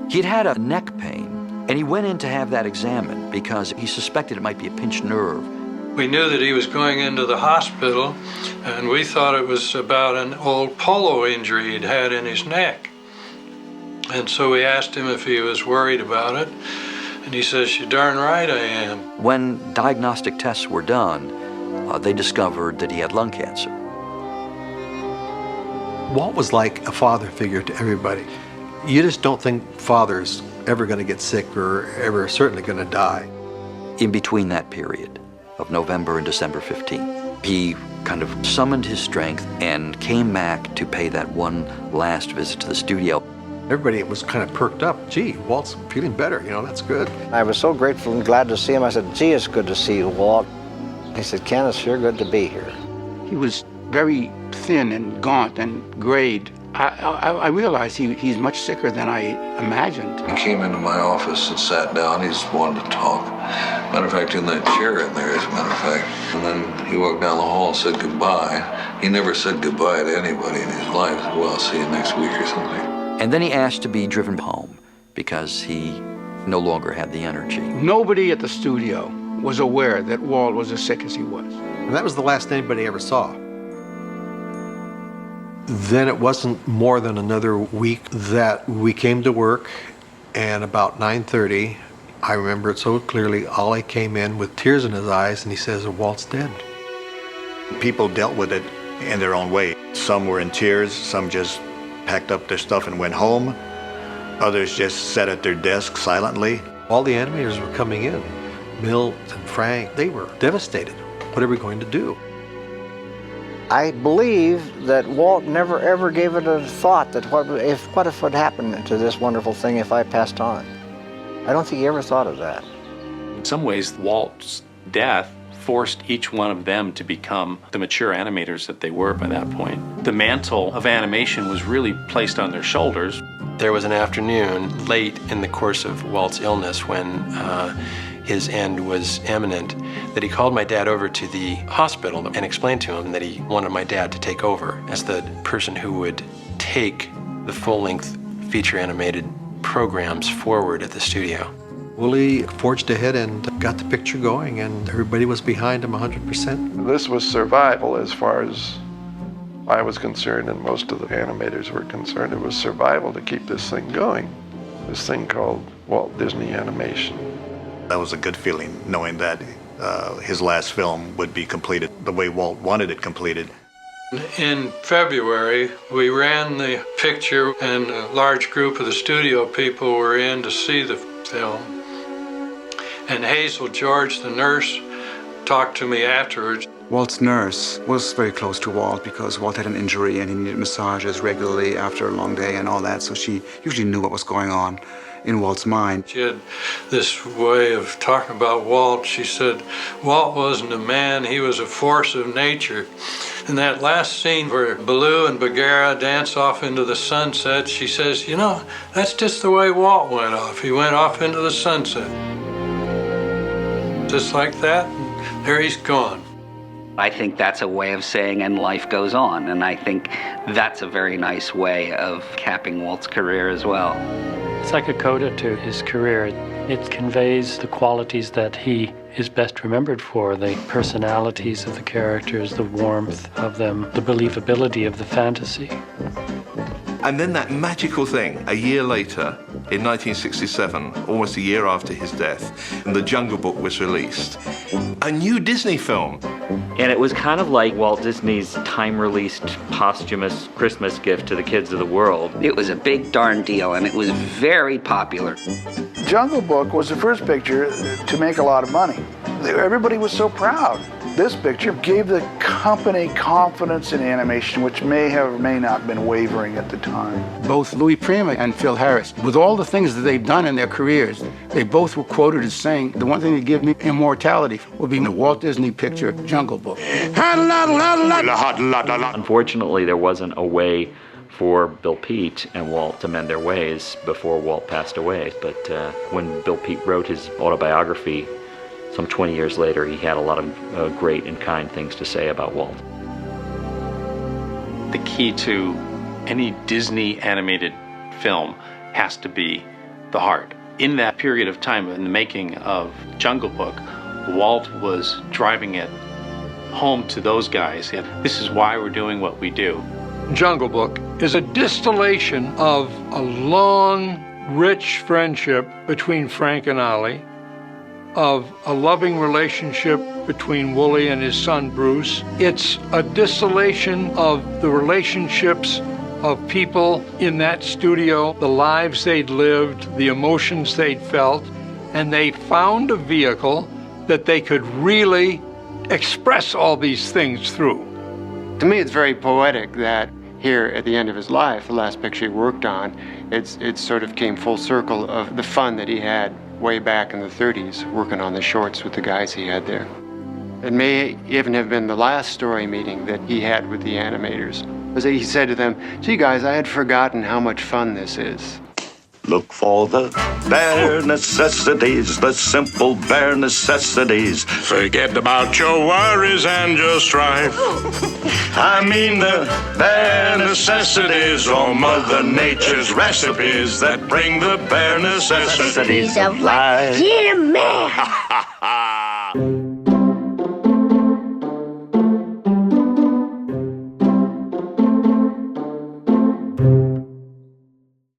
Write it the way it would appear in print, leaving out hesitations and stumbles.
He'd had a neck pain, and he went in to have that examined because he suspected it might be a pinched nerve. We knew that he was going into the hospital, and we thought it was about an old polo injury he'd had in his neck. And so we asked him if he was worried about it, and he says, "You're darn right I am." When diagnostic tests were done, they discovered that he had lung cancer. Walt was like a father figure to everybody. You just don't think father's ever going to get sick or ever certainly going to die. In between that period of November and December 15th, he kind of summoned his strength and came back to pay that one last visit to the studio. Everybody was kind of perked up. Gee, Walt's feeling better, that's good. I was so grateful and glad to see him. I said, "Gee, it's good to see you, Walt." He said, "Ken, it's sure good to be here." He was very thin and gaunt and grayed. I realized he's much sicker than I imagined. He came into my office and sat down. He just wanted to talk. Matter of fact, in that chair in there, as a matter of fact. And then he walked down the hall and said goodbye. He never said goodbye to anybody in his life. He said, "Well, I'll see you next week," or something. And then he asked to be driven home because he no longer had the energy. Nobody at the studio was aware that Walt was as sick as he was. And that was the last anybody ever saw. Then it wasn't more than another week that we came to work, and about 9:30, I remember it so clearly, Ollie came in with tears in his eyes and he says, "Walt's dead." People dealt with it in their own way. Some were in tears, some just packed up their stuff and went home. Others just sat at their desk silently. All the animators were coming in. Milt and Frank, they were devastated. What are we going to do? I believe that Walt never ever gave it a thought that what if would happen to this wonderful thing if I passed on. I don't think he ever thought of that. In some ways, Walt's death forced each one of them to become the mature animators that they were by that point. The mantle of animation was really placed on their shoulders. There was an afternoon late in the course of Walt's illness when his end was imminent that he called my dad over to the hospital and explained to him that he wanted my dad to take over as the person who would take the full-length feature animated programs forward at the studio. Willie forged ahead and got the picture going, and everybody was behind him 100%. This was survival as far as I was concerned, and most of the animators were concerned. It was survival to keep this thing going, this thing called Walt Disney Animation. That was a good feeling, knowing that his last film would be completed the way Walt wanted it completed. In February, we ran the picture, and a large group of the studio people were in to see the film. And Hazel George, the nurse, talked to me afterwards. Walt's nurse was very close to Walt because Walt had an injury and he needed massages regularly after a long day and all that, so she usually knew what was going on in Walt's mind. She had this way of talking about Walt. She said, Walt wasn't a man, he was a force of nature. In that last scene where Baloo and Bagheera dance off into the sunset, she says, you know, that's just the way Walt went off. He went off into the sunset. Just like that, and there he's gone. I think that's a way of saying, and life goes on. And I think that's a very nice way of capping Walt's career as well. It's like a coda to his career. It conveys the qualities that he is best remembered for, the personalities of the characters, the warmth of them, the believability of the fantasy. And then that magical thing, a year later, in 1967, almost a year after his death, The Jungle Book was released. A new Disney film. And it was kind of like Walt Disney's time-released posthumous Christmas gift to the kids of the world. It was a big darn deal, and it was very popular. Jungle Book was the first picture to make a lot of money. Everybody was so proud. This picture gave the company confidence in animation, which may have or may not have been wavering at the time. Both Louis Prima and Phil Harris, with all the things that they've done in their careers, they both were quoted as saying, the one thing that gave me immortality would be the Walt Disney picture, Jungle Book. Unfortunately, there wasn't a way for Bill Peet and Walt to mend their ways before Walt passed away. But when Bill Peet wrote his autobiography, some 20 years later, he had a lot of great and kind things to say about Walt. The key to any Disney animated film has to be the heart. In that period of time, in the making of Jungle Book, Walt was driving it home to those guys. This is why we're doing what we do. Jungle Book is a distillation of a long, rich friendship between Frank and Ollie, of a loving relationship between Wooly and his son Bruce. It's a distillation of the relationships of people in that studio, the lives they'd lived, the emotions they'd felt, and they found a vehicle that they could really express all these things through. To me, it's very poetic that here at the end of his life, the last picture he worked on, it sort of came full circle of the fun that he had way back in the 30s working on the shorts with the guys he had there. It may even have been the last story meeting that he had with the animators. Because he said to them, "Gee guys, I had forgotten how much fun this is." Look for the bare necessities, the simple bare necessities. Forget about your worries and your strife. I mean the bare necessities, or Mother Nature's recipes that bring the bare necessities of life. Get 'em, man!